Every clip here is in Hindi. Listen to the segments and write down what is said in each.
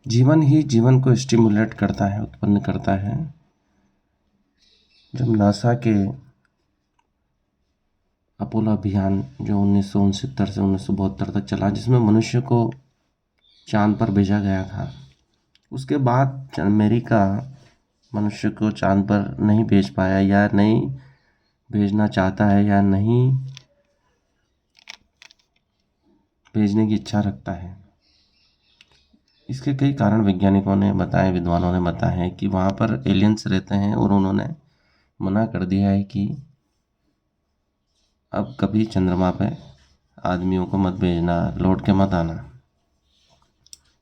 जीवन ही जीवन को स्टिमुलेट करता है, उत्पन्न करता है। जब नासा के अपोलो अभियान जो 1969 से 1972 तक चला, जिसमें मनुष्य को चांद पर भेजा गया था, उसके बाद अमेरिका मनुष्य को चांद पर नहीं भेज पाया या नहीं भेजना चाहता है या नहीं भेजने की इच्छा रखता है। इसके कई कारण वैज्ञानिकों ने बताए, विद्वानों ने बताया है कि वहाँ पर एलियंस रहते हैं और उन्होंने मना कर दिया है कि अब कभी चंद्रमा पे आदमियों को मत भेजना, लौट के मत आना।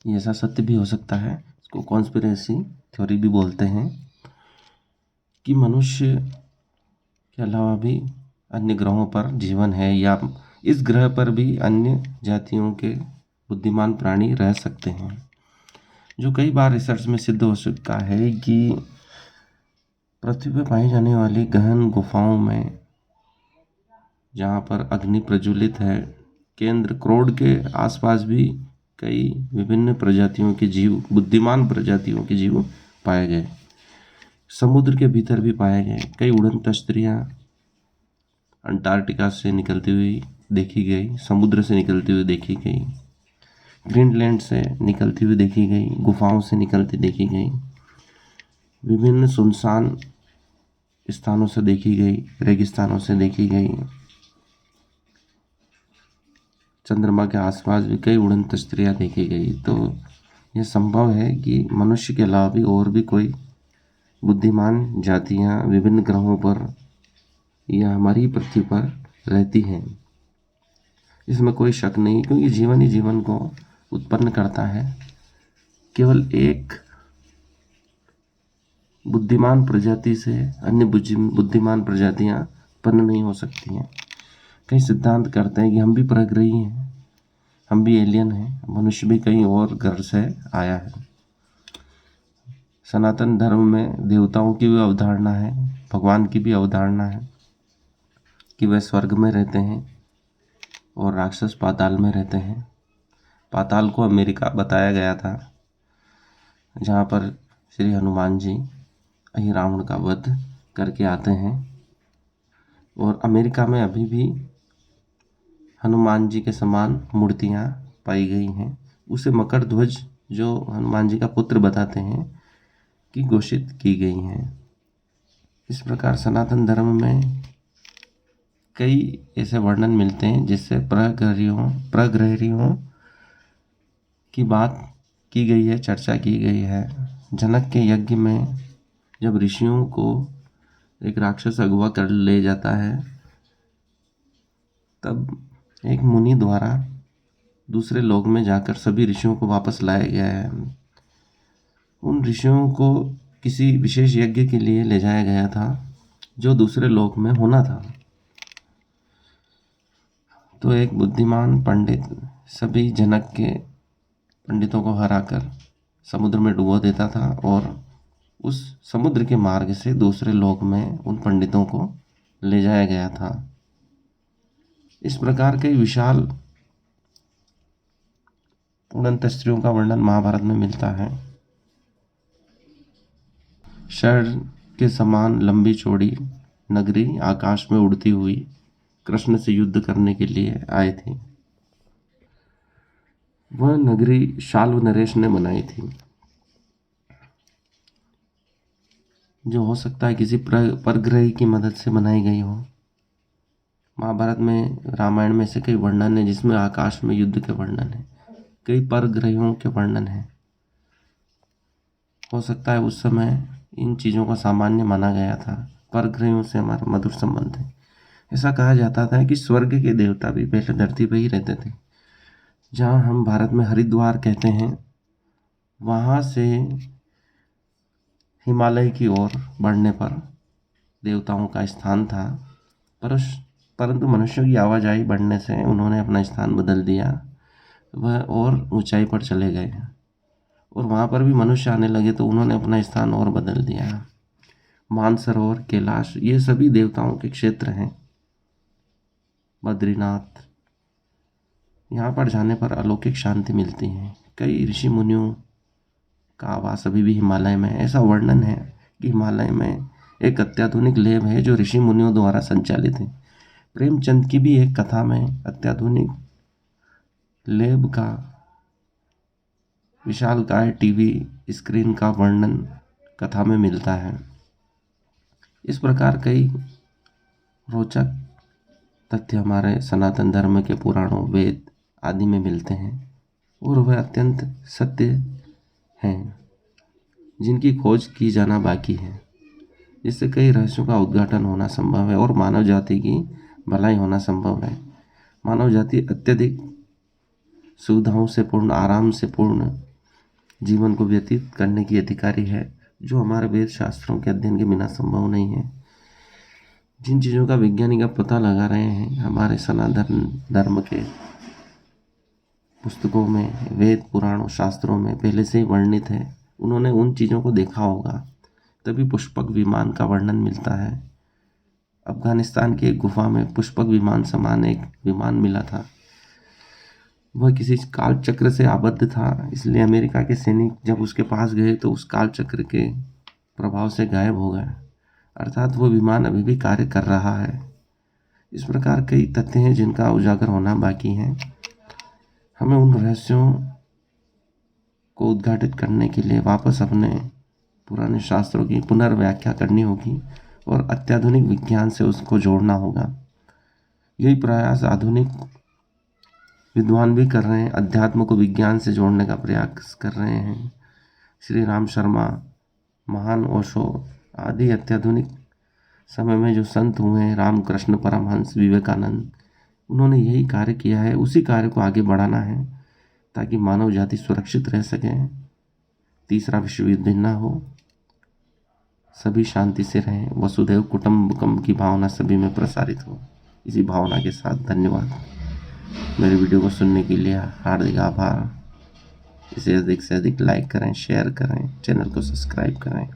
ये ऐसा सत्य भी हो सकता है, इसको कॉन्स्पिरेसी थ्योरी भी बोलते हैं, कि मनुष्य के अलावा भी अन्य ग्रहों पर जीवन है या इस ग्रह पर भी अन्य जातियों के बुद्धिमान प्राणी रह सकते हैं। जो कई बार रिसर्च में सिद्ध हो चुका है कि पृथ्वी पर पाई जाने वाली गहन गुफाओं में, जहाँ पर अग्नि प्रज्वलित है, केंद्र क्रोड के आसपास भी कई विभिन्न प्रजातियों के जीव, बुद्धिमान प्रजातियों के जीव पाए गए। समुद्र के भीतर भी पाए गए। कई उड़न तस्तरियाँ अंटार्कटिका से निकलती हुई देखी गई, समुद्र से निकलती हुई देखी गई, ग्रीनलैंड से निकलती हुई देखी गई, गुफाओं से निकलती देखी गई, विभिन्न सुनसान स्थानों से देखी गई, रेगिस्तानों से देखी गई। चंद्रमा के आसपास भी कई उड़न तस्तरियाँ देखी गई। तो यह संभव है कि मनुष्य के अलावा भी और भी कोई बुद्धिमान जातियाँ विभिन्न ग्रहों पर या हमारी पृथ्वी पर रहती हैं। इसमें कोई शक नहीं, क्योंकि जीवन ही जीवन को उत्पन्न करता है। केवल एक बुद्धिमान प्रजाति से अन्य बुद्धिमान प्रजातियाँ उत्पन्न नहीं हो सकती हैं। कई सिद्धांत करते हैं कि हम भी परग्रही हैं, हम भी एलियन हैं, मनुष्य भी कहीं और ग्रह से आया है। सनातन धर्म में देवताओं की भी अवधारणा है, भगवान की भी अवधारणा है कि वह स्वर्ग में रहते हैं और राक्षस पाताल में रहते हैं। पाताल को अमेरिका बताया गया था, जहाँ पर श्री हनुमान जी अहि रावण का वध करके आते हैं। और अमेरिका में अभी भी हनुमान जी के समान मूर्तियाँ पाई गई हैं। उसे मकर ध्वज, जो हनुमान जी का पुत्र बताते हैं, की घोषित की गई हैं। इस प्रकार सनातन धर्म में कई ऐसे वर्णन मिलते हैं जिससे प्रग्रहियों की बात की गई है, चर्चा की गई है। जनक के यज्ञ में जब ऋषियों को एक राक्षस अगवा कर ले जाता है, तब एक मुनि द्वारा दूसरे लोक में जाकर सभी ऋषियों को वापस लाया गया है। उन ऋषियों को किसी विशेष यज्ञ के लिए ले जाया गया था जो दूसरे लोक में होना था। तो एक बुद्धिमान पंडित सभी जनक के पंडितों को हराकर समुद्र में डुबो देता था और उस समुद्र के मार्ग से दूसरे लोक में उन पंडितों को ले जाया गया था। इस प्रकार के विशाल उड़न तस्त्रियों का वर्णन महाभारत में मिलता है। शर के समान लंबी चौड़ी नगरी आकाश में उड़ती हुई कृष्ण से युद्ध करने के लिए आए थे। वह नगरी शाल्व नरेश ने बनाई थी, जो हो सकता है किसी परग्रही की मदद से बनाई गई हो। महाभारत में, रामायण में से कई वर्णन है जिसमें आकाश में युद्ध के वर्णन है, कई परग्रहियों के वर्णन है। हो सकता है उस समय इन चीज़ों को सामान्य माना गया था। परग्रहियों से हमारा मधुर संबंध है। ऐसा कहा जाता था कि स्वर्ग के देवता भी पहले धरती पर ही रहते थे। जहाँ हम भारत में हरिद्वार कहते हैं, वहाँ से हिमालय की ओर बढ़ने पर देवताओं का स्थान था, परंतु मनुष्यों की आवाजाही बढ़ने से उन्होंने अपना स्थान बदल दिया। वह और ऊंचाई पर चले गए और वहाँ पर भी मनुष्य आने लगे तो उन्होंने अपना स्थान और बदल दिया। मानसरोवर, कैलाश, ये सभी देवताओं के क्षेत्र हैं। बद्रीनाथ, यहाँ पर जाने पर अलौकिक शांति मिलती है। कई ऋषि मुनियों का आवास अभी भी हिमालय में है। ऐसा वर्णन है कि हिमालय में एक अत्याधुनिक लैब है जो ऋषि मुनियों द्वारा संचालित है। प्रेमचंद की भी एक कथा में अत्याधुनिक लैब का विशालकाय टीवी स्क्रीन का वर्णन कथा में मिलता है। इस प्रकार कई रोचक तथ्य हमारे सनातन धर्म के पुराणों, वेद आदि में मिलते हैं और वह अत्यंत सत्य हैं, जिनकी खोज की जाना बाकी है, जिससे कई रहस्यों का उद्घाटन होना संभव है और मानव जाति की भलाई होना संभव है। मानव जाति अत्यधिक सुविधाओं से पूर्ण, आराम से पूर्ण जीवन को व्यतीत करने की अधिकारी है, जो हमारे वेद शास्त्रों के अध्ययन के बिना संभव नहीं है। जिन चीज़ों का वैज्ञानिक अब पता लगा रहे हैं, हमारे सनातन धर्म के पुस्तकों में, वेद पुराणों शास्त्रों में पहले से ही वर्णित है। उन्होंने उन चीज़ों को देखा होगा, तभी पुष्पक विमान का वर्णन मिलता है। अफगानिस्तान की एक गुफा में पुष्पक विमान समान एक विमान मिला था। वह किसी काल चक्र से आबद्ध था, इसलिए अमेरिका के सैनिक जब उसके पास गए तो उस काल चक्र के प्रभाव से गायब हो गए, अर्थात वो विमान अभी भी कार्य कर रहा है। इस प्रकार कई तथ्य हैं जिनका उजागर होना बाकी है। हमें उन रहस्यों को उद्घाटित करने के लिए वापस अपने पुराने शास्त्रों की पुनर्व्याख्या करनी होगी और अत्याधुनिक विज्ञान से उसको जोड़ना होगा। यही प्रयास आधुनिक विद्वान भी कर रहे हैं, अध्यात्म को विज्ञान से जोड़ने का प्रयास कर रहे हैं। श्री राम शर्मा, महान ओशो आदि अत्याधुनिक समय में जो संत हुए हैं, रामकृष्ण परमहंस, विवेकानंद, उन्होंने यही कार्य किया है। उसी कार्य को आगे बढ़ाना है ताकि मानव जाति सुरक्षित रह सके, तीसरा विश्व युद्ध न हो, सभी शांति से रहें, वसुधैव कुटुंबकम की भावना सभी में प्रसारित हो। इसी भावना के साथ धन्यवाद। मेरी वीडियो को सुनने के लिए हार्दिक आभार। इसे अधिक से अधिक लाइक करें, शेयर करें, चैनल को सब्सक्राइब करें।